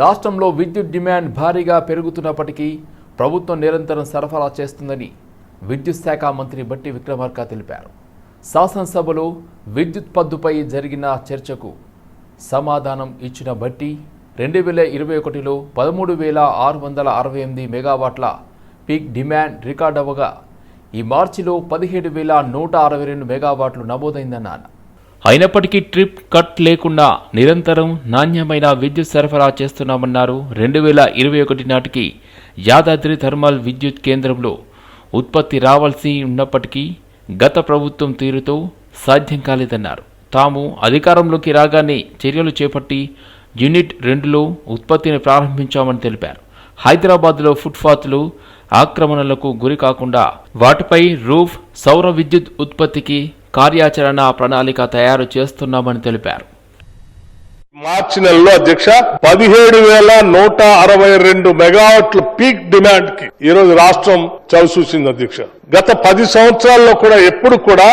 రాష్ట్రంలో విద్యుత్ డిమాండ్ భారీగా పెరుగుతున్నప్పటికీ ప్రభుత్వం నిరంతరం సరఫరా చేస్తుందని విద్యుత్ శాఖ మంత్రి బట్టి విక్రమార్క తెలిపారు. శాసనసభలో విద్యుత్ పద్దుపై జరిగిన చర్చకు సమాధానం ఇచ్చిన బట్టి 2021లో 13,668 మెగావాట్ల పీక్ డిమాండ్ రికార్డవగా ఈ మార్చిలో 17,162 మెగావాట్లు నమోదైందన్నారు. అయినప్పటికీ ట్రిప్ కట్ లేకుండా నిరంతరం నాణ్యమైన విద్యుత్ సరఫరా చేస్తున్నామన్నారు. 2021 నాటికి యాదాద్రి థర్మల్ విద్యుత్ కేంద్రంలో ఉత్పత్తి రావాల్సి ఉన్నప్పటికీ గత ప్రభుత్వం తీరుతో సాధ్యం కాలేదన్నారు. తాము అధికారంలోకి రాగానే చర్యలు చేపట్టి యూనిట్ 2లో ఉత్పత్తిని ప్రారంభించామని తెలిపారు. హైదరాబాద్లో ఫుట్పాత్లు ఆక్రమణలకు గురి కాకుండా వాటిపై రూఫ్ సౌర విద్యుత్ ఉత్పత్తికి కార్యాచరణ ప్రణాళిక తయారు చేస్తున్నామని తెలిపారు. మార్చి నెలలో అధ్యక్ష 17,162 మెగావాట్ల పీక్ డిమాండ్ కి ఈ రోజు రాష్ట్రం చవిచూసింది అధ్యక్ష. గత 10 సంవత్సరాల్లో కూడా ఎప్పుడు కూడా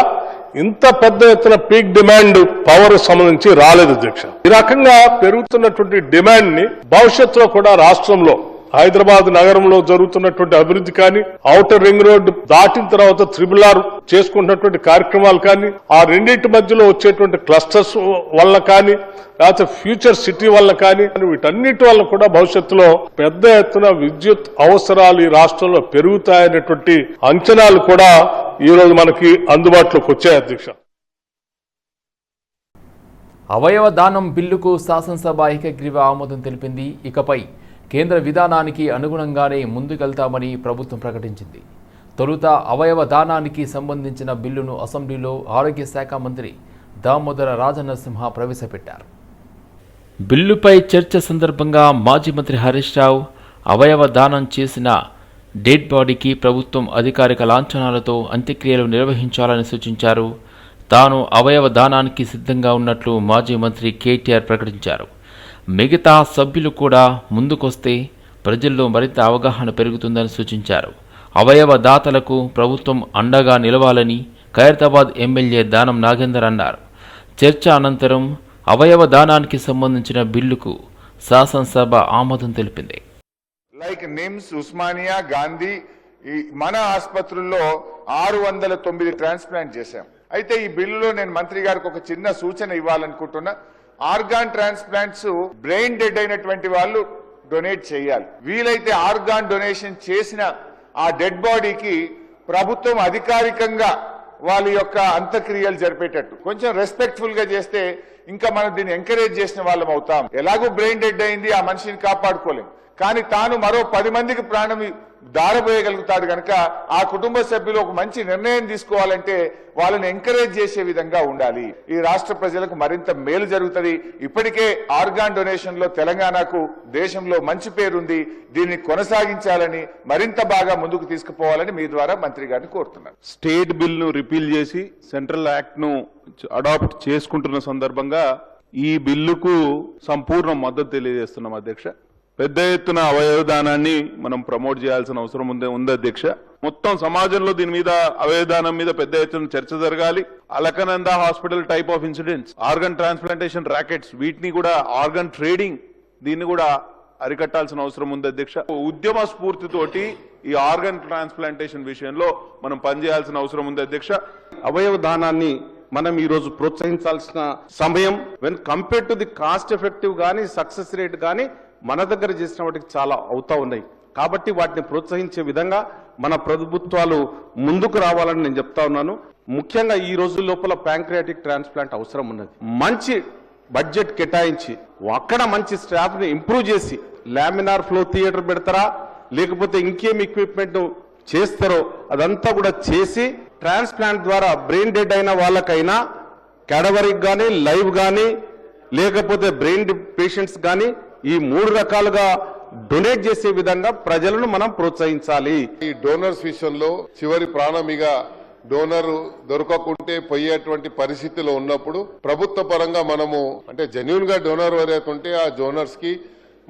ఇంత పెద్ద ఎత్తున పీక్ డిమాండ్ పవర్ సంబంధించి రాలేదు అధ్యక్ష. ఈ రకంగా పెరుగుతున్నటువంటి డిమాండ్ ని భవిష్యత్తులో కూడా రాష్ట్రంలో హైదరాబాద్ నగరంలో జరుగుతున్నటువంటి అభివృద్ధి కానీ, ఔటర్ రింగ్ రోడ్డు దాటిన తర్వాత RRR చేసుకుంటున్నటువంటి కార్యక్రమాలు కానీ, ఆ రెండింటి మధ్యలో వచ్చేటువంటి క్లస్టర్స్ వల్ల కానీ, లేకపోతే ఫ్యూచర్ సిటీ వల్ల కానీ, వీటన్నిటి వల్ల కూడా భవిష్యత్తులో పెద్ద ఎత్తున విద్యుత్ అవసరాలు ఈ రాష్ట్రంలో పెరుగుతాయనేటువంటి అంచనాలు కూడా ఈ రోజు మనకి అందుబాటులోకి వచ్చాయి అధ్యక్ష. అవయవ దానం బిల్లుకు శాసనసభ ఏకగ్రీవ ఆమోదం తెలిపింది. ఇకపై కేంద్ర విధానానికి అనుగుణంగానే ముందుకెళ్తామని ప్రభుత్వం ప్రకటించింది. తొలుత అవయవ దానానికి సంబంధించిన బిల్లును అసెంబ్లీలో ఆరోగ్య శాఖ మంత్రి దామోదర రాజనరసింహ ప్రవేశపెట్టారు. బిల్లుపై చర్చ సందర్భంగా మాజీ మంత్రి హరీష్ రావు అవయవ దానం చేసిన డెడ్ బాడీకి ప్రభుత్వం అధికారిక లాంఛనాలతో అంత్యక్రియలు నిర్వహించాలని సూచించారు. తాను అవయవ దానానికి సిద్ధంగా ఉన్నట్లు మాజీ మంత్రి కేటీఆర్ ప్రకటించారు. మిగతా సభ్యులు కూడా ముందుకొస్తే ప్రజల్లో మరింత అవగాహన పెరుగుతుందని సూచించారు. అవయవ దాతలకు ప్రభుత్వం అండగా నిలవాలని ఖైరతాబాద్ ఎమ్మెల్యే దానం నాగేందర్ అన్నారు. చర్చ అనంతరం అవయవ దానానికి సంబంధించిన బిల్లుకు శాసనసభ ఆమోదం తెలిపింది. లైక్ నిమ్స్, ఉస్మానియా, గాంధీ మన ఆసుపత్రుల్లో 609 ట్రాన్స్ప్లాంట్ చేశాం. అయితే ఈ బిల్లులో నేను మంత్రి గారికి ఒక చిన్న సూచన ఇవ్వాలనుకుంటున్నా. ఆర్గాన్ ట్రాన్స్ప్లాంట్స్ బ్రెయిన్ డెడ్ అయినటువంటి వాళ్ళు డొనేట్ చేయాలి. వీలైతే ఆర్గాన్ డొనేషన్ చేసిన ఆ డెడ్ బాడీకి ప్రభుత్వం అధికారికంగా వాళ్ళ యొక్క అంత్యక్రియలు జరిపేటట్టు కొంచెం రెస్పెక్ట్ఫుల్ గా చేస్తే ఇంకా మనం దీన్ని ఎంకరేజ్ చేసిన వాళ్ళం అవుతాం. ఎలాగో బ్రెయిన్ డెడ్ అయింది, ఆ మనిషిని కాపాడుకోలేం, కానీ తాను మరో 10 మందికి ప్రాణం దారబోయగలుగుతాడు కనుక ఆ కుటుంబ సభ్యులు ఒక మంచి నిర్ణయం తీసుకోవాలంటే వాళ్ళని ఎంకరేజ్ చేసే విధంగా ఉండాలి. ఈ రాష్ట్ర ప్రజలకు మరింత మేలు జరుగుతుంది. ఇప్పటికే ఆర్గాన్ డొనేషన్ లో తెలంగాణకు దేశంలో మంచి పేరుంది. దీన్ని కొనసాగించాలని, మరింత బాగా ముందుకు తీసుకుపోవాలని మీ ద్వారా మంత్రి గారిని కోరుతున్నాను. స్టేట్ బిల్ ను రిపీల్ చేసి సెంట్రల్ యాక్ట్ ను అడాప్ట్ చేసుకుంటున్న సందర్భంగా ఈ బిల్లుకు సంపూర్ణ మద్దతు తెలియజేస్తున్నాం అధ్యక్ష. పెద్ద ఎత్తున అవయవదానాన్ని మనం ప్రమోట్ చేయాల్సిన అవసరం ఉంది అధ్యక్ష. మొత్తం సమాజంలో దీని మీద అవయవదానం మీద పెద్ద ఎత్తున చర్చ జరగాలి. Alakananda hospital type of incidents, organ transplantation rackets, వీటిని కూడా ఆర్గన్ ట్రేడింగ్, దీన్ని కూడా అరికట్టాల్సిన అవసరం ఉంది అధ్యక్ష. ఉద్యమ స్ఫూర్తితోటి ఈ ఆర్గన్ ట్రాన్స్ప్లాంటేషన్ విషయంలో మనం పనిచేయాల్సిన అవసరం ఉంది అధ్యక్ష. అవయవ దానాన్ని మనం ఈ రోజు ప్రోత్సహించాల్సిన సమయం. When compare to the cost effective గానీ, సక్సెస్ రేట్ గానీ మన దగ్గర చేసిన వాటికి చాలా అవుతా ఉన్నాయి. కాబట్టి వాటిని ప్రోత్సహించే విధంగా మన ప్రభుత్వాలు ముందుకు రావాలని నేను చెప్తా ఉన్నాను. ముఖ్యంగా ఈ రోజు లోపల ప్యాంక్రియాటిక్ ట్రాన్స్ప్లాంట్ అవసరం ఉన్నది. మంచి బడ్జెట్ కేటాయించి అక్కడ మంచి స్టాఫ్ ని ఇంప్రూవ్ చేసి లామినార్ ఫ్లో థియేటర్ పెడతారా, లేకపోతే ఇంకేం ఎక్విప్మెంట్ చేస్తారో అదంతా కూడా చేసి ట్రాన్స్ప్లాంట్ ద్వారా బ్రెయిన్ డెడ్ అయిన వాళ్ళకైనా క్యాడవరిక్ కానీ, లైవ్ కానీ, లేకపోతే బ్రెయిన్ పేషెంట్స్ కానీ ఈ 3 రకాలుగా డొనేట్ చేసే విధంగా ప్రజలను మనం ప్రోత్సహించాలి. ఈ డోనర్స్ విషయంలో చివరి ప్రాణమిగా డోనర్ దొరకకుంటే పోయేటువంటి పరిస్థితిలో ఉన్నప్పుడు ప్రభుత్వ పరంగా మనము అంటే జెన్యూన్ గా డోనర్ ఎవరైతే ఉంటే ఆ డోనర్స్ కి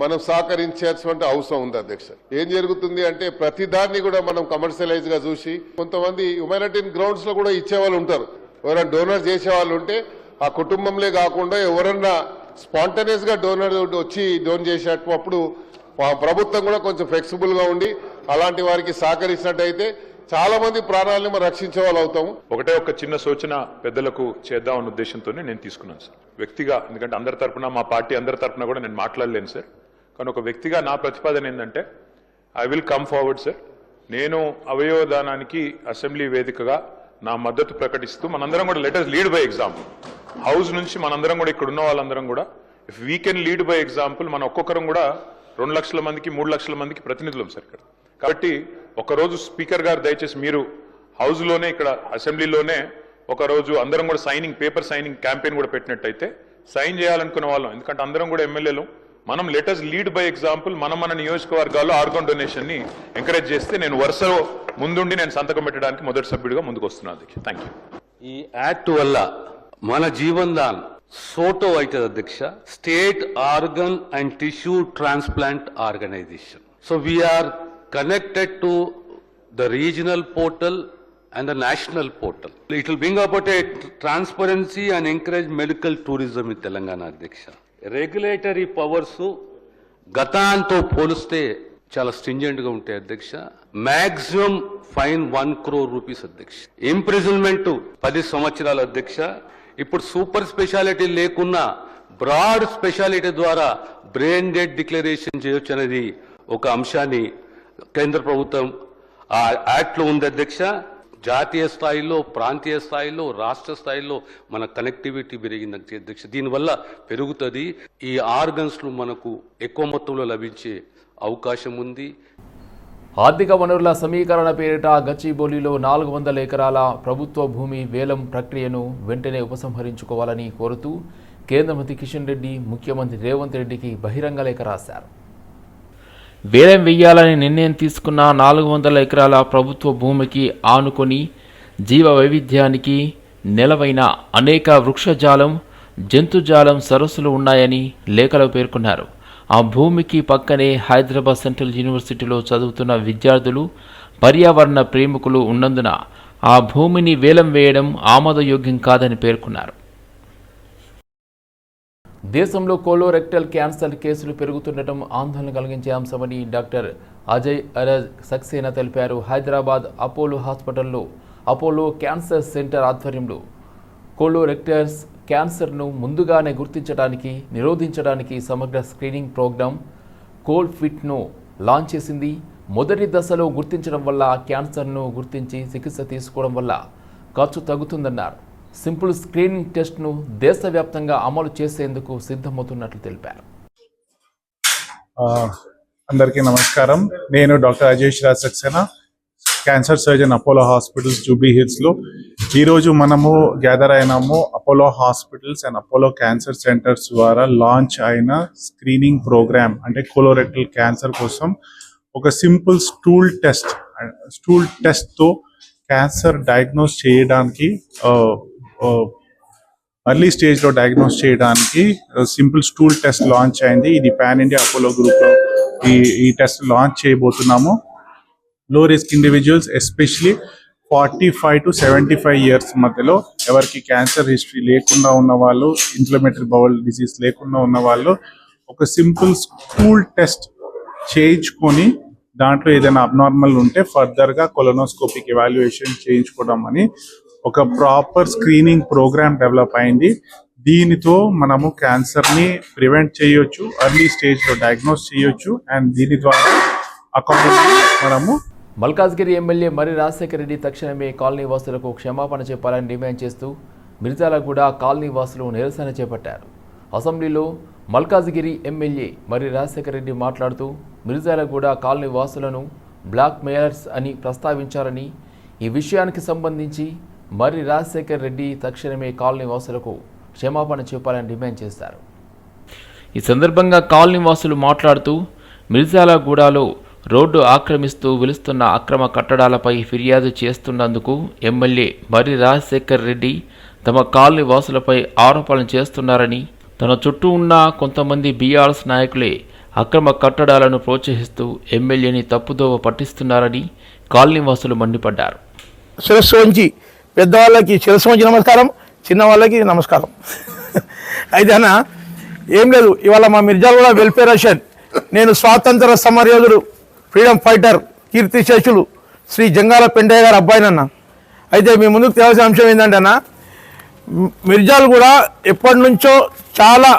మనం సహకరించాల్సిన అవసరం ఉంది అధ్యక్ష. ఏం జరుగుతుంది అంటే ప్రతి దాన్ని కూడా మనం కమర్షియలైజ్ గా చూసి కొంతమంది హ్యుమానిటేరియన్ గ్రౌండ్స్ లో కూడా ఇచ్చేవాళ్ళు ఉంటారు. ఎవరైనా డోనర్ చేసే వాళ్ళు ఉంటే ఆ కుటుంబంలో కాకుండా ఎవరన్నా స్పాంటేనియస్ గా డోనర్ వచ్చి డోన్ చేసేటప్పుడు ప్రభుత్వం కూడా కొంచెం ఫ్లెక్సిబుల్ గా ఉండి అలాంటి వారికి సహకరించినట్టయితే చాలా మంది ప్రాణాలను మనం రక్షించే వాళ్ళు అవుతాము. ఒకటే ఒక చిన్న సూచన పెద్దలకు చేద్దామన్న ఉద్దేశంతోనే నేను తీసుకున్నాను సార్. వ్యక్తిగా, ఎందుకంటే అందరి తరపున, మా పార్టీ అందరి తరపున కూడా నేను మాట్లాడలేను సార్. కానీ ఒక వ్యక్తిగా నా ప్రతిపాదన ఏంటంటే I will come forward sir. నేను అవయవ దానానికి అసెంబ్లీ వేదికగా నా మద్దతు ప్రకటిస్తూ మనందరం కూడా let us lead by example. House నుంచి మనందరం కూడా ఇక్కడ ఉన్న వాళ్ళందరం కూడా if we can lead by example, మన ఒక్కొక్కరం కూడా 2 లక్షల మందికి 3 లక్షల మందికి ప్రతినిధులం సార్ ఇక్కడ. కాబట్టి ఒకరోజు స్పీకర్ గారు దయచేసి మీరు హౌస్లోనే, ఇక్కడ అసెంబ్లీలోనే ఒకరోజు అందరం కూడా పేపర్ సైనింగ్ క్యాంపెయిన్ కూడా పెట్టినట్టయితే సైన్ చేయాలనుకునే వాళ్ళం, ఎందుకంటే అందరం కూడా ఎమ్మెల్యేలు, మనం let us lead by example. మన నియోజకవర్గాల్లో ఆర్గాన్ డొనేషన్ ని ఎంకరేజ్ చేస్తే నేను వరుసలో ముందుండి నేను సంతకం పెట్టడానికి మొదటి సభ్యుడిగా ముందుకు వస్తున్నాను అధ్యక్ష. Thank you. ఈ యాక్ట్ వల్ల మన జీవన్ దాన్ సోటో అవుతుంది అధ్యక్ష, state organ and tissue transplant organisation. So we are connected to the regional portal and the national portal. It will bring about a transparency and encourage medical tourism in Telangana Adhyaksha. Regulatory powers గతాంతో పోలిస్తే చాలా stringent గా ఉంటాయి అధ్యక్ష. Maximum fine 1 crore rupees అధ్యక్ష, imprisonment 10 సంవత్సరాలు అధ్యక్ష. ఇప్పుడు super speciality లేకున్నా బ్రాడ్ స్పెషాలిటీ ద్వారా బ్రెయిన్ డెడ్ డిక్లరేషన్ చేయొచ్చు అనేది ఒక అంశాన్ని కేంద్ర ప్రభుత్వం ఆ యాక్ట్ లో ఉంది అధ్యక్ష. జాతీయ స్థాయిలో, ప్రాంతీయ స్థాయిలో, రాష్ట్ర స్థాయిలో మన కనెక్టివిటీ పెరిగింది అధ్యక్ష. దీనివల్ల పెరుగుతుంది, ఈ ఆర్గన్స్ మనకు ఎక్కువ మొత్తంలో లభించే అవకాశం ఉంది. ఆర్థిక వనరుల సమీకరణ పేరిట గచ్చిబౌలిలో 400 ఎకరాల ప్రభుత్వ భూమి వేలం ప్రక్రియను వెంటనే ఉపసంహరించుకోవాలని కోరుతూ కేంద్ర మంత్రి కిషన్ రెడ్డి ముఖ్యమంత్రి రేవంత్ రెడ్డికి బహిరంగ లేఖ రాశారు. వేలం వేయాలని నిర్ణయం తీసుకున్న 400 ఎకరాల ప్రభుత్వ భూమికి ఆనుకొని జీవ వైవిధ్యానికి నెలవైన అనేక వృక్షజాలం, జంతుజాలం సరస్సులు ఉన్నాయని లేఖలో పేర్కొన్నారు. ఆ భూమికి పక్కనే హైదరాబాద్ సెంట్రల్ యూనివర్సిటీలో చదువుతున్న విద్యార్థులు, పర్యావరణ ప్రేమికులు ఉన్నందున ఆ భూమిని వేలం వేయడం ఆమోదయోగ్యం కాదని పేర్కొన్నారు. దేశంలో కోలోరెక్టల్ క్యాన్సర్ కేసులు పెరుగుతుండటం ఆందోళన కలిగించే అంశమని డాక్టర్ అజయ్ అరజ్ సక్సేనా తెలిపారు. హైదరాబాద్ అపోలో హాస్పిటల్లో అపోలో క్యాన్సర్ సెంటర్ ఆధ్వర్యంలో కోలోరెక్టల్ క్యాన్సర్ను ముందుగానే గుర్తించడానికి, నిరోధించడానికి సమగ్ర స్క్రీనింగ్ ప్రోగ్రాం కోల్ఫిట్ను లాంచ్ చేసింది. మొదటి దశలో గుర్తించడం వల్ల క్యాన్సర్ను గుర్తించి చికిత్స తీసుకోవడం వల్ల ఖర్చు తగ్గుతుందన్నారు. సింపుల్ స్క్రీనింగ్ టెస్ట్ను దేశవ్యాప్తంగా అమలు చేసేందుకు సిద్ధమవుతున్నట్లు తెలిపారు. అందరికీ నమస్కారం. నేను doctor Ajay Saxena, cancer surgeon, Apollo hospitals Jubilee హిల్స్లో. ఈరోజు మనము గ్యాదర్ అయినాము Apollo hospitals and Apollo cancer centres ద్వారా లాంచ్ అయిన స్క్రీనింగ్ ప్రోగ్రామ్, అంటే కోలోరెక్టల్ క్యాన్సర్ కోసం ఒక సింపుల్ స్టూల్ టెస్ట్తో క్యాన్సర్ డయాగ్నోస్ చేయడానికి, ఎర్లీ స్టేజ్లో డయాగ్నోస్ చేయడానికి సింపుల్ స్టూల్ టెస్ట్ లాంచ్ అయింది. ఇది పాన్ ఇండియా అపోలో గ్రూప్లో ఈ టెస్ట్ లాంచ్ చేయబోతున్నాము. లో risk individuals, especially 45 to 75 years మధ్యలో ఎవరికి క్యాన్సర్ హిస్టరీ లేకుండా ఉన్న వాళ్ళు, ఇన్ఫ్లమేటరీ బౌల్ డిసీజ్ లేకుండా ఉన్న వాళ్ళు ఒక సింపుల్ స్టూల్ టెస్ట్ చేయించుకొని దాంట్లో ఏదైనా అబ్నార్మల్ ఉంటే ఫర్దర్గా కొలనోస్కోపిక్ ఎవాల్యుయేషన్ చేయించుకోవడం అని ఒక ప్రాపర్ స్క్రీనింగ్ ప్రోగ్రామ్ డెవలప్ అయింది. దీనితో మనము క్యాన్సర్ని ప్రివెంట్ చేయొచ్చు, ఎర్లీ స్టేజ్లో డయాగ్నోస్ చేయొచ్చు, అండ్ దీని ద్వారా అకార్డింగ్లీ మనము. మల్కాజ్గిరి ఎమ్మెల్యే మర్రి రాజశేఖర రెడ్డి తక్షణమే కాలనీ వాసులకు క్షమాపణ చెప్పాలని డిమాండ్ చేస్తూ మిర్జాలగూడ కాలనీ వాసులు నిరసన చేపట్టారు. అసెంబ్లీలో మల్కాజ్గిరి ఎమ్మెల్యే మర్రి రాజశేఖర రెడ్డి మాట్లాడుతూ మిర్జాలగూడ కాలనీ వాసులను బ్లాక్ మెయిలర్స్ అని ప్రస్తావించారని, ఈ విషయానికి సంబంధించి మర్రి రాజశేఖర రెడ్డి తక్షణమే కాలనీ వాసులకు క్షమాపణ చెప్పాలని డిమాండ్ చేశారు. ఈ సందర్భంగా కాలనీ వాసులు మాట్లాడుతూ మిర్జాలగూడలో రోడ్డు ఆక్రమిస్తూ వెలుస్తున్న అక్రమ కట్టడాలపై ఫిర్యాదు చేస్తున్నందుకు ఎమ్మెల్యే మర్రి రాజశేఖర్ రెడ్డి తమ కాలనీ వాసులపై ఆరోపణలు చేస్తున్నారని, తన చుట్టూ ఉన్న కొంతమంది బీఆర్ఎస్ నాయకులే అక్రమ కట్టడాలను ప్రోత్సహిస్తూ ఎమ్మెల్యేని తప్పుదోవ పట్టిస్తున్నారని కాలనీ వాసులు మండిపడ్డారు. శిరస్సు వంచి పెద్దవాళ్ళకి శిరస్సు వంచి నమస్కారం, చిన్న వాళ్ళకి నమస్కారం. అయితే అన్న ఏం లేదు, ఇవాళ మా మిర్జాలగూడ వెల్ఫేర్ అసోసియేషన్, నేను స్వాతంత్ర సమరయోధుడు ఫ్రీడమ్ ఫైటర్ కీర్తిశేషులు శ్రీ జంగాల పెండయ్య గారు అబ్బాయినన్న. అయితే మీ ముందుకు తెలియాల్సిన అంశం ఏంటంటే అన్న, మిర్జాలగూడ ఎప్పటి నుంచో చాలా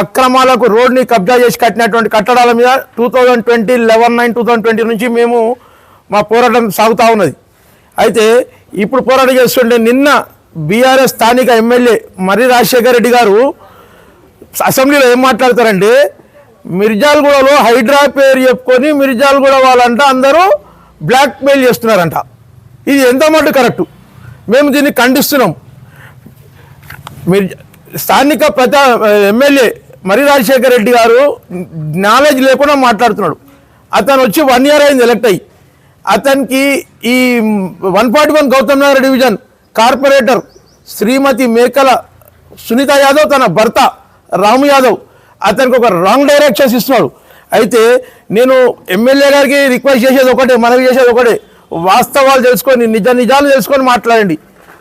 అక్రమాలకు రోడ్ని కబ్జా చేసి కట్టినటువంటి కట్టడాల మీద 2020 నుంచి మేము మా పోరాటం సాగుతూ ఉన్నది. అయితే ఇప్పుడు పోరాటం చేస్తుంటే నిన్న బీఆర్ఎస్ స్థానిక ఎమ్మెల్యే మర్రి రాజశేఖర రెడ్డి గారు అసెంబ్లీలో ఏం మాట్లాడతారంటే, మిర్జాలగూడలో హైడ్రా పేరు చెప్పుకొని మిర్జాలగూడ వాళ్ళంట అందరూ బ్లాక్ మెయిల్ చేస్తున్నారంట. ఇది ఎంత మటు కరెక్టు? మేము దీన్ని ఖండిస్తున్నాం. స్థానిక ఎమ్మెల్యే మర్రి రాజశేఖర రెడ్డి గారు నాలెడ్జ్ లేకుండా మాట్లాడుతున్నాడు. అతను వచ్చి 1 year అయింది ఎలక్ట్ అయ్యి. అతనికి ఈ 141 గౌతమ్ నగర్ డివిజన్ కార్పొరేటర్ శ్రీమతి మేకల సునీత యాదవ్ తన భర్త రాము యాదవ్ అతనికి ఒక రాంగ్ డైరెక్షన్స్ ఇస్తున్నాడు. అయితే నేను ఎమ్మెల్యే గారికి రిక్వెస్ట్ చేసేది ఒకటే, మనవి చేసేది ఒకటే, వాస్తవాలు తెలుసుకొని నిజాలు తెలుసుకొని మాట్లాడండి.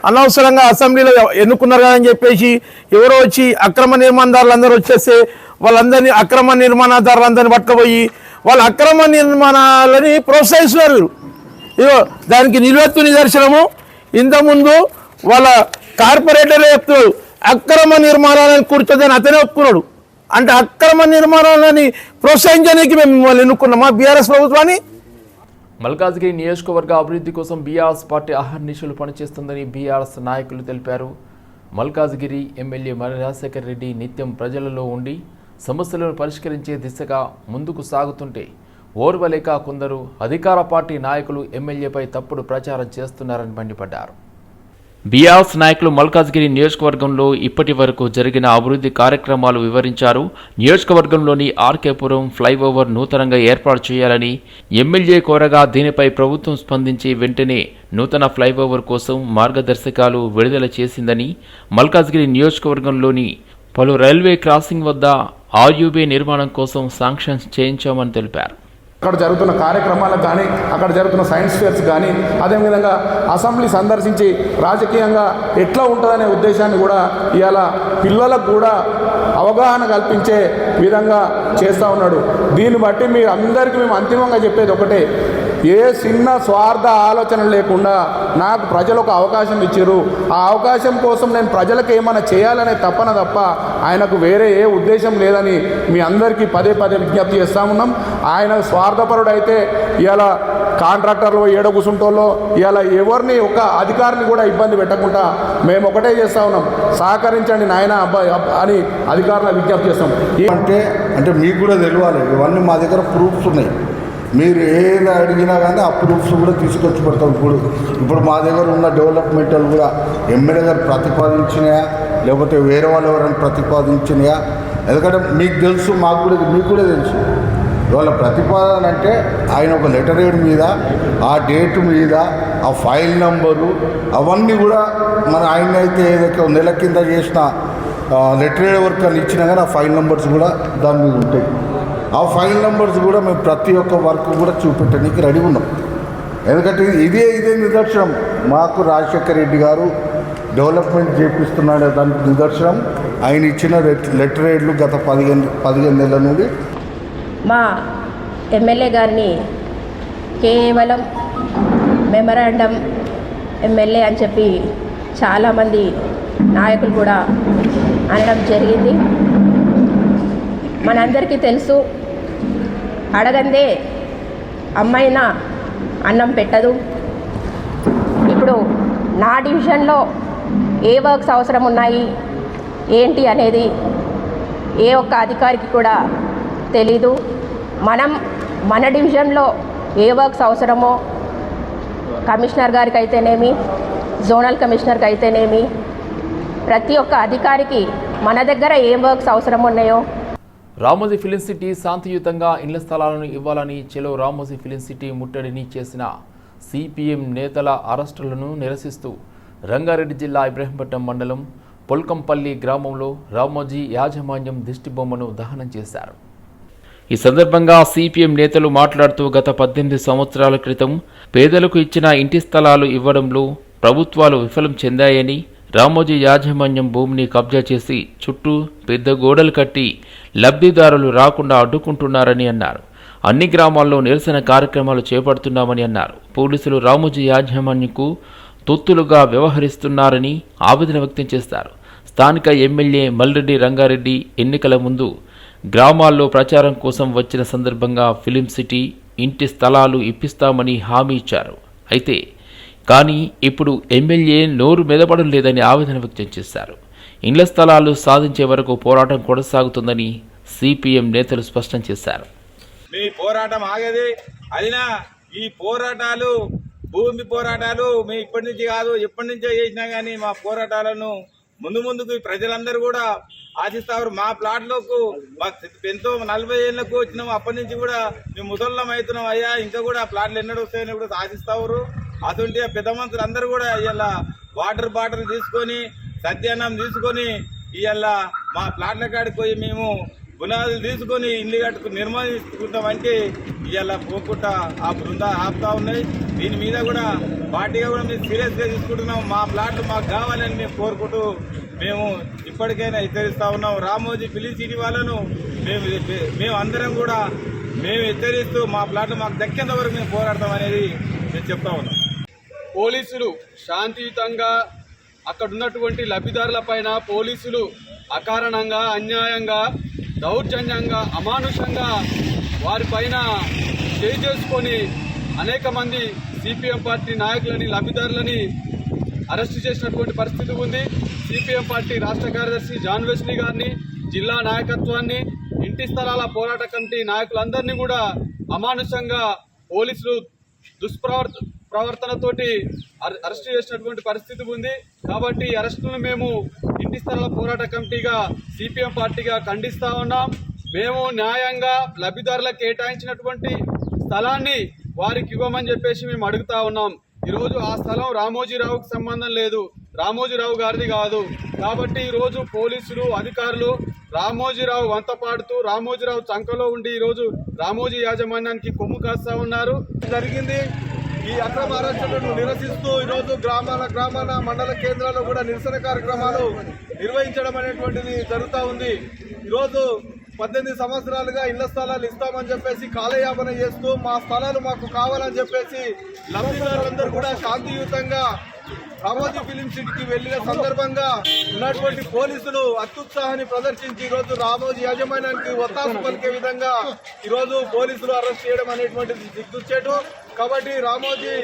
అనవసరంగా అసెంబ్లీలో ఎన్నుకున్నారు కదా అని చెప్పేసి ఎవరో వచ్చి అక్రమ నిర్మాణదారులు అందరూ వచ్చేస్తే వాళ్ళందరినీ అక్రమ నిర్మాణదారులందరినీ పట్టుకుపోయి వాళ్ళ అక్రమ నిర్మాణాలని ప్రోత్సహిస్తున్నారు. ఇదో దానికి నిలువెత్తు నిదర్శనము. ఇంతకుముందు వాళ్ళ కార్పొరేటర్లే చెప్తున్నాడు అక్రమ నిర్మాణాలను కూర్చోదని అతనే ఒప్పుకున్నాడు. అంటే అక్రమ నిర్మాణాలని ప్రోత్సహించడానికి మేము మిమ్మల్ని ఎన్నుకున్నామా బీఆర్ఎస్ ప్రభుత్వాన్ని? మల్కాజ్గిరి నియోజకవర్గ అభివృద్ధి కోసం బీఆర్ఎస్ పార్టీ అహర్నిశలు పనిచేస్తుందని బీఆర్ఎస్ నాయకులు తెలిపారు. మల్కాజ్గిరి ఎమ్మెల్యే మర్రి రాజశేఖర రెడ్డి నిత్యం ప్రజలలో ఉండి సమస్యలను పరిష్కరించే దిశగా ముందుకు సాగుతుంటే ఓర్వలేక కొందరు అధికార పార్టీ నాయకులు ఎమ్మెల్యేపై తప్పుడు ప్రచారం చేస్తున్నారని మండిపడ్డారు. బీఆర్ఎస్ నాయకులు మల్కాజ్గిరి నియోజకవర్గంలో ఇప్పటి వరకు జరిగిన అభివృద్ధి కార్యక్రమాలు వివరించారు. నియోజకవర్గంలోని ఆర్కేపురం ఫ్లైఓవర్ నూతనంగా ఏర్పాటు చేయాలని ఎమ్మెల్యే కోరగా దీనిపై ప్రభుత్వం స్పందించి వెంటనే నూతన ఫ్లైఓవర్ కోసం మార్గదర్శకాలు విడుదల చేసిందని, మల్కాజ్గిరి నియోజకవర్గంలోని పలు రైల్వే క్రాసింగ్ వద్ద ఆర్యూబీ నిర్మాణం కోసం శాంక్షన్స్ చేయించామని తెలిపారు. అక్కడ జరుగుతున్న కార్యక్రమాలకు కానీ, అక్కడ జరుగుతున్న సైన్స్ ఫేర్స్ కానీ, అదేవిధంగా అసెంబ్లీ సందర్శించి రాజకీయంగా ఎట్లా ఉంటుందనే ఉద్దేశాన్ని కూడా ఇవాళ పిల్లలకు కూడా అవగాహన కల్పించే విధంగా చేస్తూ ఉన్నాడు. దీన్ని బట్టి మీ అందరికీ మేము అంతిమంగా చెప్పేది ఒకటే, ఏ చిన్న స్వార్థ ఆలోచన లేకుండా నాకు ప్రజలు ఒక అవకాశం ఇచ్చారు, ఆ అవకాశం కోసం నేను ప్రజలకు ఏమైనా చేయాలనే తప్పన తప్ప ఆయనకు వేరే ఏ ఉద్దేశం లేదని మీ అందరికీ పదే విజ్ఞప్తి చేస్తూ ఉన్నాం. ఆయన స్వార్థపరుడు అయితే ఇలా కాంట్రాక్టర్లు ఏడ కూర్చుంటోళ్ళు ఇలా ఎవరిని ఒక అధికారిని కూడా ఇబ్బంది పెట్టకుండా మేము ఒకటే చేస్తూ ఉన్నాం, సహకరించండి నాయన అబ్బాయి అని అధికారులకు విజ్ఞప్తి చేస్తాం. అంటే మీకు కూడా తెలియాలి, ఇవన్నీ మా దగ్గర ప్రూఫ్స్ ఉన్నాయి. మీరు ఏది అడిగినా కానీ ఆ ప్రూఫ్స్ కూడా తీసుకొచ్చి పెడతాం. ఇప్పుడు మా దగ్గర ఉన్న డెవలప్మెంట్లు కూడా ఎమ్మెల్యే గారు ప్రతిపాదించినాయా లేకపోతే వేరే వాళ్ళు ఎవరైనా ప్రతిపాదించినాయా? ఎందుకంటే మీకు తెలుసు, మాకు కూడా మీకు కూడా తెలుసు. వాళ్ళ ప్రతిపాదన అంటే ఆయన ఒక లెటర్ హెడ్ మీద, ఆ డేట్ మీద, ఆ ఫైల్ నంబరు అవన్నీ కూడా మన ఆయన అయితే ఏదైతే నెల కింద చేసిన లెటర్ హెడ్ వర్క్ అని ఇచ్చినా కానీ ఆ ఫైల్ నెంబర్స్ కూడా దాని మీద ఉంటాయి. ఆ ఫైల్ నెంబర్స్ కూడా మేము ప్రతి ఒక్క వర్క్ కూడా చూపెట్టడానికి రెడీ ఉన్నాం. ఎందుకంటే ఇదే నిదర్శనం. మాకు రాజశేఖర రెడ్డి గారు డెవలప్మెంట్ చేపిస్తున్నాడు దానికి నిదర్శనం ఆయన ఇచ్చిన లెటర్ హెడ్లు గత 15 నెలల నుండి. మా ఎమ్మెల్యే గారిని కేవలం మెమరాండం ఎమ్మెల్యే అని చెప్పి చాలామంది నాయకులు కూడా అనడం జరిగింది. మనందరికీ తెలుసు, అడగందే అమ్మాయినా అన్నం పెట్టదు. ఇప్పుడు నా డివిజన్లో ఏ వర్క్స్ అవసరం ఉన్నాయి ఏంటి అనేది ఏ ఒక్క అధికారికి కూడా తెలీదు. మన డివిజన్లో ఏ వర్క్స్ అవసరమో కమిషనర్ గారికి అయితేనేమి, జోనల్ కమిషనర్కి అయితేనేమి, ప్రతి ఒక్క అధికారికి మన దగ్గర ఏం వర్క్స్ అవసరం ఉన్నాయో. రామోజీ ఫిలిం సిటీ శాంతియుతంగా ఇళ్ల స్థలాలను ఇవ్వాలని చెలో రామోజీ ఫిలిం సిటీ ముట్టడిని చేసిన సిపిఎం నేతల అరెస్టులను నిరసిస్తూ రంగారెడ్డి జిల్లా ఇబ్రహీంపట్నం మండలం పొల్కంపల్లి గ్రామంలో రామోజీ యాజమాన్యం దిష్టిబొమ్మను దహనం చేశారు. ఈ సందర్భంగా సిపిఎం నేతలు మాట్లాడుతూ గత 18 సంవత్సరాల క్రితం పేదలకు ఇచ్చిన ఇంటి స్థలాలు ఇవ్వడంలో ప్రభుత్వాలు విఫలం చెందాయని, రామోజీ యాజమాన్యం భూమిని కబ్జా చేసి చుట్టూ పెద్ద గోడలు కట్టి లబ్ధిదారులు రాకుండా అడ్డుకుంటున్నారని అన్నారు. అన్ని గ్రామాల్లో నిరసన కార్యక్రమాలు చేపడుతున్నామని అన్నారు. పోలీసులు రామోజీ యాజమాన్యంకు తొత్తులుగా వ్యవహరిస్తున్నారని ఆవేదన వ్యక్తం చేశారు. స్థానిక ఎమ్మెల్యే మల్రెడ్డి రంగారెడ్డి ఎన్నికల ముందు గ్రామాల్లో ప్రచారం కోసం వచ్చిన సందర్భంగా ఫిలిం సిటీ ఇంటి స్థలాలు ఇప్పిస్తామని హామీ ఇచ్చారు. అయితే కానీ ఇప్పుడు ఎమ్మెల్యే నోరు మెదపడం లేదని ఆవేదన వ్యక్తం చేశారు. ఇండ్ల స్థలాలు సాధించే వరకు పోరాటం కొనసాగుతుందని సిపిఎం నేతలు స్పష్టం చేశారు. మీ పోరాటం ఆగేది. అయినా ఈ పోరాటాలు భూమి పోరాటాలు మీ ఇప్పటి నుంచి కాదు, ఎప్పటి నుంచో చేసినా కానీ మా పోరాటాలను ముందుకు ప్రజలందరూ కూడా ఆశిస్తారు. మా ప్లాట్లకు ఎంతో 40 ఏళ్లకు వచ్చినాము, అప్పటి నుంచి కూడా మేము ముసల్లం అవుతున్నాం అయ్యా, ఇంకా కూడా ప్లాట్లు ఎన్నడూ వస్తాయని కూడా ఆశిస్తారు. అటువంటి పెద్ద మనుషులు అందరూ కూడా ఇలా వాటర్ బాటిల్ తీసుకొని సత్యాన్నం తీసుకొని ఇవాళ మా ప్లాట్ల కాడికి పోయి మేము పునాదులు తీసుకొని ఇల్లు కట్టుకు నిర్మాణించుకుంటామంటే ఇవాళ పోకుండా ఆ బృందాలు ఆపుతా ఉన్నాయి. దీని మీద కూడా పార్టీగా కూడా మేము సీరియస్గా తీసుకుంటున్నాం. మా ప్లాట్లు మాకు కావాలని మేము కోరుకుంటూ మేము ఇప్పటికైనా హెచ్చరిస్తా ఉన్నాం. రామోజీ ఫిలిం సిటీ వాళ్ళను మేము అందరం కూడా మేము హెచ్చరిస్తూ మా ప్లాట్లు మాకు దక్కేంత వరకు మేము పోరాడతాం అనేది నేను చెప్తా ఉన్నాం. పోలీసులు శాంతియుతంగా అక్కడ ఉన్నటువంటి లబ్ధిదారుల పైన పోలీసులు అకారణంగా, అన్యాయంగా, దౌర్జన్యంగా, అమానుషంగా వారిపైన చేసుకొని అనేక మంది సిపిఎం పార్టీ నాయకులని, లబ్ధిదారులని అరెస్టు చేసినటువంటి పరిస్థితి ఉంది. సిపిఎం పార్టీ రాష్ట్ర కార్యదర్శి జాన్ వెస్లీ గారిని, జిల్లా నాయకత్వాన్ని, ఇంటి స్థలాల పోరాట కమిటీ నాయకులందరినీ కూడా అమానుషంగా పోలీసులు ప్రవర్తనతోటి అరెస్టు చేసినటువంటి పరిస్థితి ఉంది. కాబట్టి అరెస్టులను మేము ఇంటి స్థలాల పోరాట కమిటీగా, సిపిఎం పార్టీగా ఖండిస్తా ఉన్నాం. మేము న్యాయంగా లబ్ధిదారులకు కేటాయించినటువంటి స్థలాన్ని వారికి ఇవ్వమని చెప్పేసి మేము అడుగుతా ఉన్నాం. ఈరోజు ఆ స్థలం రామోజీరావుకు సంబంధం లేదు, రామోజీరావు గారిది కాదు. కాబట్టి ఈరోజు పోలీసులు, అధికారులు రామోజీరావు వంత పాడుతూ, రామోజీరావు చంకలో ఉండి ఈరోజు రామోజీ యాజమాన్యానికి కొమ్ము కాస్తా ఉన్నారు. జరిగింది ఈ అక్రమ అరెస్టులను నిరసిస్తూ ఈరోజు గ్రామాల మండల కేంద్రాల్లో కూడా నిరసన కార్యక్రమాలు నిర్వహించడం అనేటువంటిది జరుగుతూ ఉంది. ఈరోజు 18 సంవత్సరాలుగా ఇళ్ల స్థలాలు ఇస్తామని చెప్పేసి కాలయాపన చేస్తూ మా స్థలాలు మాకు కావాలని చెప్పేసి లబ్ధిదారులందరూ కూడా శాంతియుతంగా రామోజీ ఫిలిం సిటీకి వెళ్లిన సందర్భంగా ఉన్నటువంటి పోలీసులు అత్యుత్సాహాన్ని ప్రదర్శించి ఈరోజు రామోజీ యాజమాన్యానికి ఒత్తాసు పలికే విధంగా ఈరోజు పోలీసులు అరెస్ట్ చేయడం అనేటువంటిది దిగ్గుచ్చేటు. కాబట్టి రామోజీ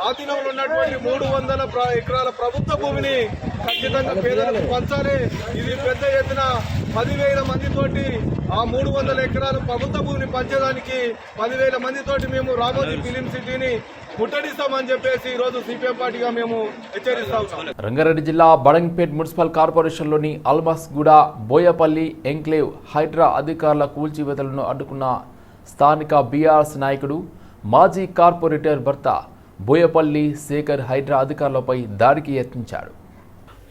ఆధీనంలో ఉన్నటువంటి 300 ఎకరాల ప్రభుత్వ భూమిని ఖచ్చితంగా పేదలకు పంచాలి. ఇది పెద్ద ఎత్తున 10,000 మందితోటి ఆ 300 ఎకరాల ప్రభుత్వ భూమిని పంచడానికి 10,000 మందితోటి మేము రామోజీ ఫిలిం సిటీని ముట్టడిస్తామని చెప్పేసి ఈరోజు సిపిఎం పార్టీగా మేము హెచ్చరిస్తా ఉన్నాం. రంగారెడ్డి జిల్లా బడంగ్పేట్ మున్సిపల్ కార్పొరేషన్లోని అల్మాస్గూడ, బోయపల్లి ఎంక్లేవ్ హైడ్రా అధికారుల కూల్చివేతలను అడ్డుకున్న స్థానిక బీఆర్ఎస్ నాయకుడు, మాజీ కార్పొరేటర్ భర్త బోయపల్లి శేఖర్ హైడ్రా అధికారులపై దాడికి యత్నించాడు.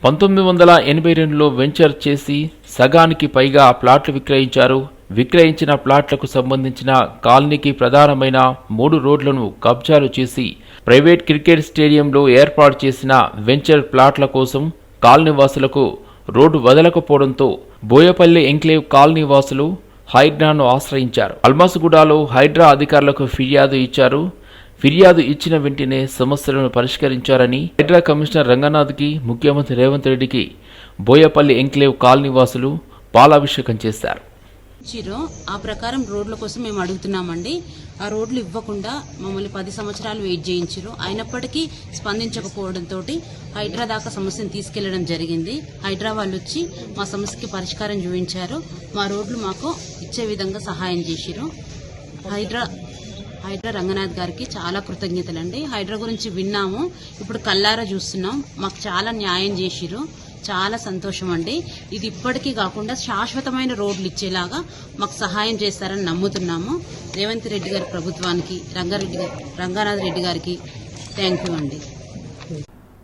1982లో వెంచర్ చేసి సగానికి పైగా ప్లాట్లు విక్రయించారు. విక్రయించిన ప్లాట్లకు సంబంధించిన కాలనీకి ప్రధానమైన 3 రోడ్లను కబ్జాలు చేసి ప్రైవేట్ క్రికెట్ స్టేడియంలో ఏర్పాటు చేసిన వెంచర్ ప్లాట్ల కోసం కాలనీవాసులకు రోడ్డు వదలకపోవడంతో బోయపల్లి ఎంక్లేవ్ కాలనీవాసులు హైడ్రాను ఆశ్రయించారు. అల్మాసుగూడలో హైడ్రా అధికారులకు ఫిర్యాదు ఇచ్చారు. ఫిర్యాదు ఇచ్చిన వెంటనే సమస్యలను పరిష్కరించారని హైడ్రా కమిషనర్ రంగనాథ్కి, ముఖ్యమంత్రి రేవంత్ రెడ్డికి బోయపల్లి ఎంక్లేవ్ కాలనీవాసులు పాలాభిషేకం చేశారు. ఆ ప్రకారం రోడ్ల కోసం మేము అడుగుతున్నామండి. ఆ రోడ్లు ఇవ్వకుండా మమ్మల్ని 10 సంవత్సరాలు వెయిట్ చేయించారు. అయినప్పటికీ స్పందించకపోవడంతో హైడ్రా దాకా సమస్యను తీసుకెళ్లడం జరిగింది. హైడ్రా వాళ్ళు వచ్చి మా సమస్యకి పరిష్కారం చూపించారు. మా రోడ్లు మాకు ఇచ్చే విధంగా సహాయం చేశారు. హైడ్రా రంగనాథ్ గారికి చాలా కృతజ్ఞతలండి. హైడ్రా గురించి విన్నాము, ఇప్పుడు కల్లారా చూస్తున్నాం. మాకు చాలా న్యాయం చేసిరు. చాలా సంతోషం అండి. ఇది ఇప్పటికీ కాకుండా శాశ్వతమైన రోడ్లు ఇచ్చేలాగా మాకు సహాయం చేస్తారని నమ్ముతున్నాము. రేవంత్ రెడ్డి గారి ప్రభుత్వానికి, రంగనాథ్ రెడ్డి గారికి థ్యాంక్ యూ అండి.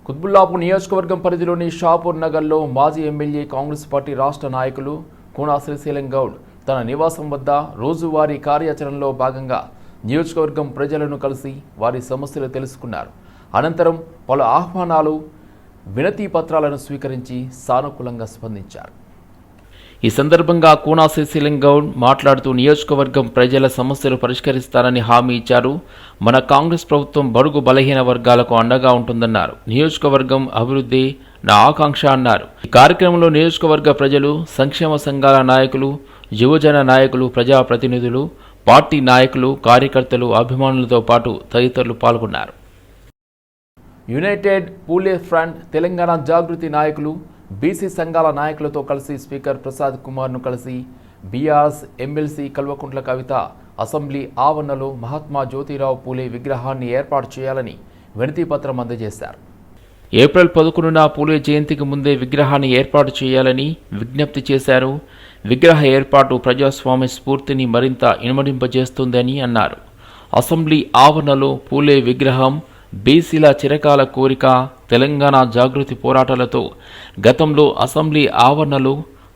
కుత్బుల్లాపూర్ నియోజకవర్గం పరిధిలోని షాపూర్ నగర్లో మాజీ ఎమ్మెల్యే, కాంగ్రెస్ పార్టీ రాష్ట్ర నాయకులు కోన శ్రీశైలం గౌడ్ తన నివాసం వద్ద రోజువారీ కార్యాచరణలో భాగంగా నియోజకవర్గం ప్రజలను కలిసి వారి సమస్యలు తెలుసుకున్నారు. అనంతరం పలు ఆహ్వానాలు వినతి పత్రాలను స్వీకరించి సానుకూలంగా స్పందించారు. ఈ సందర్భంగా కూనా శశిలింగం గౌడ్ మాట్లాడుతూ నియోజకవర్గం ప్రజల సమస్యలు పరిష్కరిస్తారని హామీ ఇచ్చారు. మన కాంగ్రెస్ ప్రభుత్వం బడుగు బలహీన వర్గాలకు అండగా ఉంటుందన్నారు. నియోజకవర్గం అభివృద్ధి నా ఆకాంక్ష అన్నారు. ఈ కార్యక్రమంలో నియోజకవర్గ ప్రజలు, సంక్షేమ సంఘాల నాయకులు, యువజన నాయకులు, ప్రజాప్రతినిధులు, పార్టీ నాయకులు, కార్యకర్తలు, అభిమానులతో పాటు తదితరులు పాల్గొన్నారు. యునైటెడ్ పూలే ఫ్రంట్ తెలంగాణ జాగృతి నాయకులు, బీసీ సంఘాల నాయకులతో కలిసి స్పీకర్ ప్రసాద్ కుమార్ను కలిసి BRS MLC Kalvakuntla Kavitha assembly ఆవరణలో మహాత్మా జ్యోతిరావు పూలే విగ్రహాన్ని ఏర్పాటు చేయాలని వినతి పత్రం అందజేశారు. ఏప్రిల్ 11న పూలే జయంతికి ముందే విగ్రహాన్ని ఏర్పాటు చేయాలని విజ్ఞప్తి చేశారు. విగ్రహ ఏర్పాటు ప్రజాస్వామ్య స్ఫూర్తిని మరింత ఇనుమడింపజేస్తుందని అన్నారు. అసెంబ్లీ ఆవరణలో పూలే విగ్రహం బీసీల చిరకాల కోరిక. తెలంగాణ జాగృతి పోరాటాలతో గతంలో అసెంబ్లీ ఆవరణలో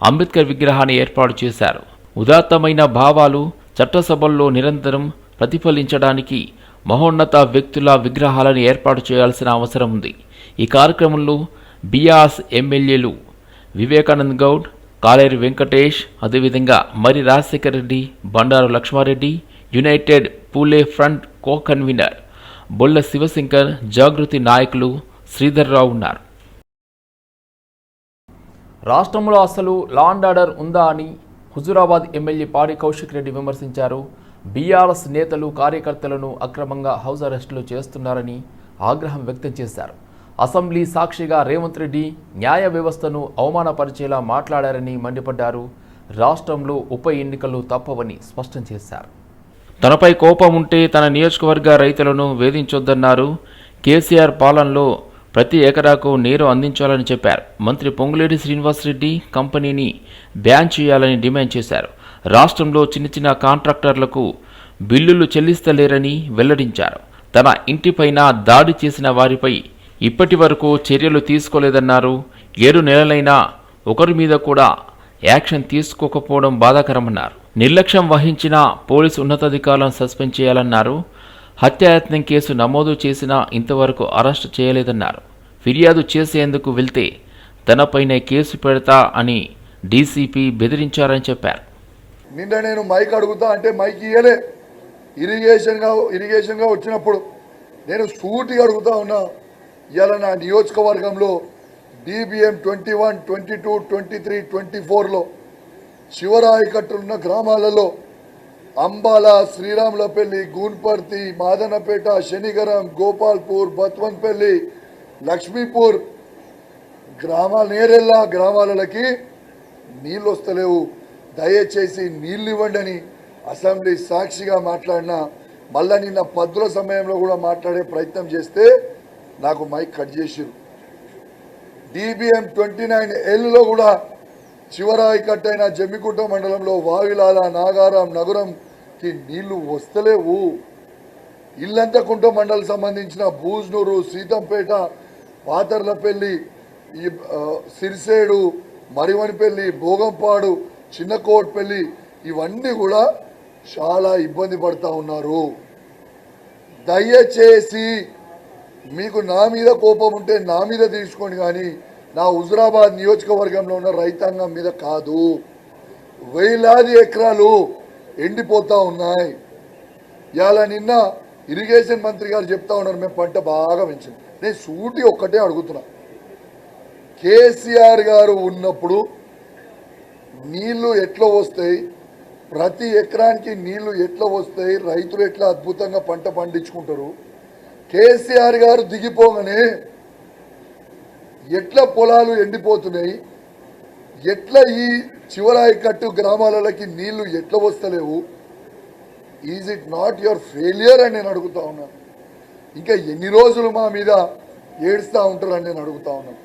అంబేద్కర్ విగ్రహాన్ని ఏర్పాటు చేశారు. ఉదాత్తమైన భావాలు చట్టసభల్లో నిరంతరం ప్రతిఫలించడానికి మహోన్నత వ్యక్తుల విగ్రహాలను ఏర్పాటు చేయాల్సిన అవసరం ఉంది. ఈ కార్యక్రమంలో బీఆర్ఎస్ ఎమ్మెల్యేలు వివేకానంద్ గౌడ్, కాలేరు వెంకటేష్, అదేవిధంగా మరి Rajasekhar Reddy, Bandaru Lakshma Reddy, united Phule front co convener Bolla Shivashankar, Jagruthi నాయకులు శ్రీధర్రావు ఉన్నారు. రాష్ట్రంలో అసలు లా అండ్ ఆర్డర్ ఉందా అని హుజూరాబాద్ ఎమ్మెల్యే పాడి కౌశిక్ రెడ్డి విమర్శించారు. బీఆర్ఎస్ నేతలు, కార్యకర్తలను అక్రమంగా హౌస్ అరెస్టులు చేస్తున్నారని ఆగ్రహం వ్యక్తం చేశారు. అసెంబ్లీ సాక్షిగా రేవంత్ రెడ్డి న్యాయ వ్యవస్థను అవమానపరిచేలా మాట్లాడారని మండిపడ్డారు. రాష్ట్రంలో ఉప ఎన్నికలు తప్పవని స్పష్టం చేశారు. తనపై కోపం ఉంటే తన నియోజకవర్గ రైతులను వేధించొద్దన్నారు. కేసీఆర్ పాలనలో ప్రతి ఎకరాకు నీరు అందించాలని చెప్పారు. మంత్రి పొంగులేటి శ్రీనివాసరెడ్డి కంపెనీని బ్యాన్ చేయాలని డిమాండ్ చేశారు. రాష్ట్రంలో చిన్న చిన్న కాంట్రాక్టర్లకు బిల్లులు చెల్లిస్తలేరని వెల్లడించారు. తన ఇంటిపైన దాడి చేసిన వారిపై ఇప్పటి వరకు చర్యలు తీసుకోలేదన్నారు. 7 నెలలైనా ఒకరి మీద కూడా యాక్షన్ తీసుకోకపోవడం బాధాకరమన్నారు. నిర్లక్ష్యం వహించిన పోలీసు ఉన్నతాధికారులను సస్పెండ్ చేయాలన్నారు. హత్యాయత్నం కేసు నమోదు చేసినా ఇంతవరకు అరెస్టు చేయలేదన్నారు. ఫిర్యాదు చేసేందుకు వెళ్తే తనపైనే కేసు పెడతా అని డీసీపీ బెదిరించారని చెప్పారు. నిన్న నేను మైక్ అడుగుతా అంటే మైక్ ఇయ్యలే. ఇరిగేషన్గా వచ్చినప్పుడు నేను సూటిగా అడుగుతా ఉన్నా. ఇవాళ నా నియోజకవర్గంలో DBM 21, 22, 23, 24లో శివరాయికట్టున్న గ్రామాలలో అంబాల, శ్రీరాములపల్లి, గూన్పర్తి, మాదనపేట, శనిగరం, గోపాల్పూర్, బత్వన్పల్లి, లక్ష్మీపూర్ నేరెల్లా గ్రామాలకి నీళ్ళు వస్తలేవు, దయచేసి నీళ్ళు ఇవ్వండి అని అసెంబ్లీ సాక్షిగా మాట్లాడినా. మళ్ళా నిన్న పద్దుల సమయంలో కూడా మాట్లాడే ప్రయత్నం చేస్తే నాకు మైక్ కట్ చేసిరు. DBM 29Lలో కూడా చివరాయి కట్టైన జమ్మికుంట మండలంలో వావిలాల, నాగారం, నగరంకి నీళ్లు వస్తలేవు. ఇల్లంతకుంట మండలం సంబంధించిన బూజ్నూరు, సీతంపేట, పాతర్లపల్లి, ఈ సిరిసేడు, మరివనిపల్లి, భోగంపాడు, చిన్నకోట్పల్లి ఇవన్నీ కూడా చాలా ఇబ్బంది పడతా ఉన్నారు. దయచేసి మీకు నా మీద కోపం ఉంటే నా మీద తీసుకోండి, కానీ నా హుజూరాబాద్ నియోజకవర్గంలో ఉన్న రైతాంగం మీద కాదు. వేలాది ఎకరాలు ఎండిపోతా ఉన్నాయి. ఇలా నిన్న ఇరిగేషన్ మంత్రి గారు చెప్తా ఉన్నారు మేము పంట బాగా పెంచింది. నేను సూటి ఒక్కటే అడుగుతున్నా, కేసీఆర్ గారు ఉన్నప్పుడు నీళ్లు ఎట్లా వస్తాయి, ప్రతి ఎకరానికి నీళ్లు ఎట్లా వస్తాయి, రైతులు ఎట్లా అద్భుతంగా పంట పండించుకుంటారు, కేసీఆర్ గారు దిగిపోగానే ఎట్లా పొలాలు ఎండిపోతున్నాయి, ఎట్లా ఈ చివరాయికట్టు గ్రామాలకి నీళ్లు ఎట్లా వస్తలేవు, is it not your failure అని నేను అడుగుతా ఉన్నాను. ఇంకా ఎన్ని రోజులు మా మీద ఏడుస్తూ ఉంటారని నేను అడుగుతా ఉన్నాను.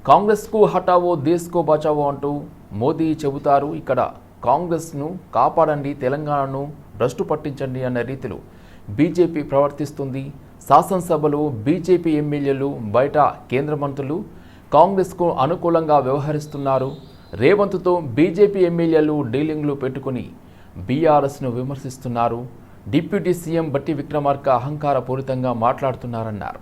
కాంగ్రెస్కు హటావో దేశ్కో బచావో అంటూ మోదీ చెబుతారు. ఇక్కడ కాంగ్రెస్ను కాపాడండి, తెలంగాణను భ్రష్టు పట్టించండి అన్న రీతిలో బీజేపీ ప్రవర్తిస్తుంది. శాసనసభలో బీజేపీ ఎమ్మెల్యేలు, బయట కేంద్ర మంత్రులు కాంగ్రెస్కు అనుకూలంగా వ్యవహరిస్తున్నారు. రేవంత్తో బీజేపీ ఎమ్మెల్యేలు డీలింగ్లు పెట్టుకుని బీఆర్ఎస్ను విమర్శిస్తున్నారు. డిప్యూటీ సీఎం బట్టి విక్రమార్క అహంకారపూరితంగా మాట్లాడుతున్నారన్నారు.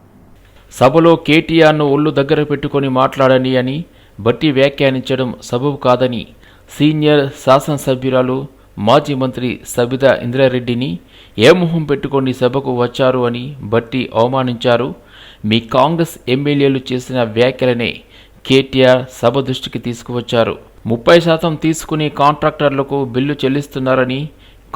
సభలో కేటీఆర్ను ఒళ్ళు దగ్గర పెట్టుకొని మాట్లాడని అని బట్టి వ్యాఖ్యానించడం సబబు కాదని సీనియర్ శాసనసభ్యురాలు మాజీ మంత్రి సబితా ఇంద్రారెడ్డిని ఏ మొహం పెట్టుకొని సభకు వచ్చారు అని బట్టి అవమానించారు. మీ కాంగ్రెస్ ఎమ్మెల్యేలు చేసిన వ్యాఖ్యలనే కేటీఆర్ సభ దృష్టికి తీసుకువచ్చారు. 30% తీసుకుని కాంట్రాక్టర్లకు బిల్లు చెల్లిస్తున్నారని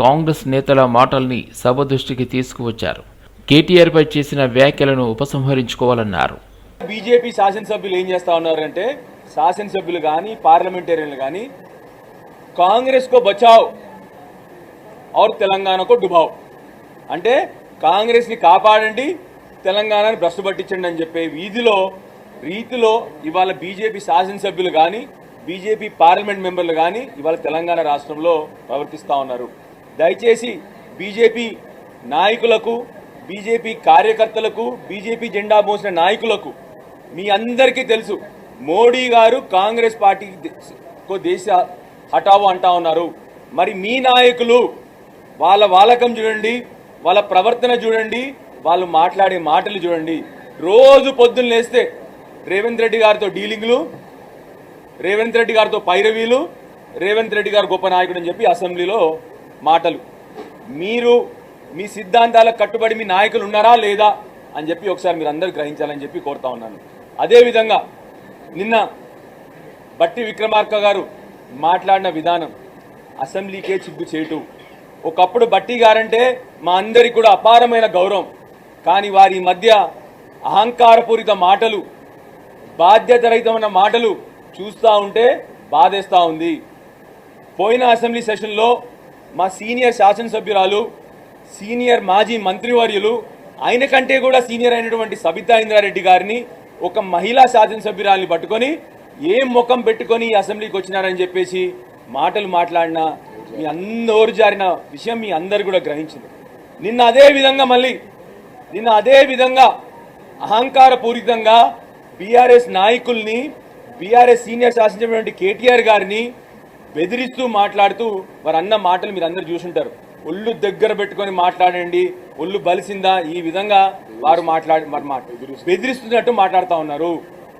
కాంగ్రెస్ నేతల మాటల్ని సభ దృష్టికి తీసుకువచ్చారు. కేటీఆర్పై చేసిన వ్యాఖ్యలను ఉపసంహరించుకోవాలన్నారు. బీజేపీ శాసనసభ్యులు ఏం చేస్తా ఉన్నారంటే, శాసనసభ్యులు కానీ పార్లమెంటేరియన్లు కానీ కాంగ్రెస్ కో బచావ్ और తెలంగాణకు డుబావ్ అంటే కాంగ్రెస్ని కాపాడండి, తెలంగాణని భ్రష్టు పట్టించండి అని చెప్పే రీతిలో ఇవాళ బీజేపీ శాసనసభ్యులు కానీ బీజేపీ పార్లమెంట్ మెంబర్లు కానీ ఇవాళ తెలంగాణ రాష్ట్రంలో ప్రవర్తిస్తూ ఉన్నారు. దయచేసి బీజేపీ నాయకులకు, బీజేపీ కార్యకర్తలకు, బీజేపీ జెండా మోసిన నాయకులకు మీ అందరికీ తెలుసు, మోడీ గారు కాంగ్రెస్ పార్టీకో దేశ హఠావో అంటా ఉన్నారు. మరి మీ నాయకులు వాళ్ళ వాలకం చూడండి, వాళ్ళ ప్రవర్తన చూడండి, వాళ్ళు మాట్లాడే మాటలు చూడండి. రోజు పొద్దున్న లేస్తే రేవంత్ రెడ్డి గారితో డీలింగ్లు, రేవంత్ రెడ్డి గారితో పైరవీలు, రేవంత్ రెడ్డి గారు గొప్ప నాయకుడు అని చెప్పి అసెంబ్లీలో మాటలు. మీరు మీ సిద్ధాంతాలకు కట్టుబడి మీ నాయకులు ఉన్నారా లేదా అని చెప్పి ఒకసారి మీరు అందరూ గ్రహించాలని చెప్పి కోరుతా ఉన్నాను. అదేవిధంగా నిన్న బట్టి విక్రమార్క గారు మాట్లాడిన విధానం అసెంబ్లీకే చిగ్గు చేటు. ఒకప్పుడు బట్టి గారంటే మా అందరికి కూడా అపారమైన గౌరవం, కానీ వారి మధ్య అహంకారపూరిత మాటలు, బాధ్యతారహితమైన మాటలు చూస్తూ ఉంటే బాధేస్తూ ఉంది. పోయిన అసెంబ్లీ సెషన్లో మా సీనియర్ శాసనసభ్యురాలు, సీనియర్ మాజీ మంత్రివర్యులు, ఆయన కంటే కూడా సీనియర్ అయినటువంటి సబితా ఇంద్రారెడ్డి గారిని ఒక మహిళా శాసనసభ్యురాలిని పట్టుకొని ఏం ముఖం పెట్టుకొని ఈ అసెంబ్లీకి వచ్చినారని చెప్పేసి మాటలు మాట్లాడిన మీ నోరు జారిన విషయం మీ అందరు కూడా గ్రహించింది. నిన్న అదే విధంగా అహంకారపూరితంగా బీఆర్ఎస్ నాయకుల్ని, బీఆర్ఎస్ సీనియర్ శాసనసభ్యుడు కేటీఆర్ గారిని బెదిరిస్తూ మాట్లాడుతూ వారు అన్న మాటలు మీరు అందరు చూసుంటారు. ఒళ్ళు దగ్గర పెట్టుకొని మాట్లాడండి, ఒళ్ళు బలిసిందా, ఈ విధంగా వారు బెదిరిస్తున్నట్టు మాట్లాడుతూ ఉన్నారు.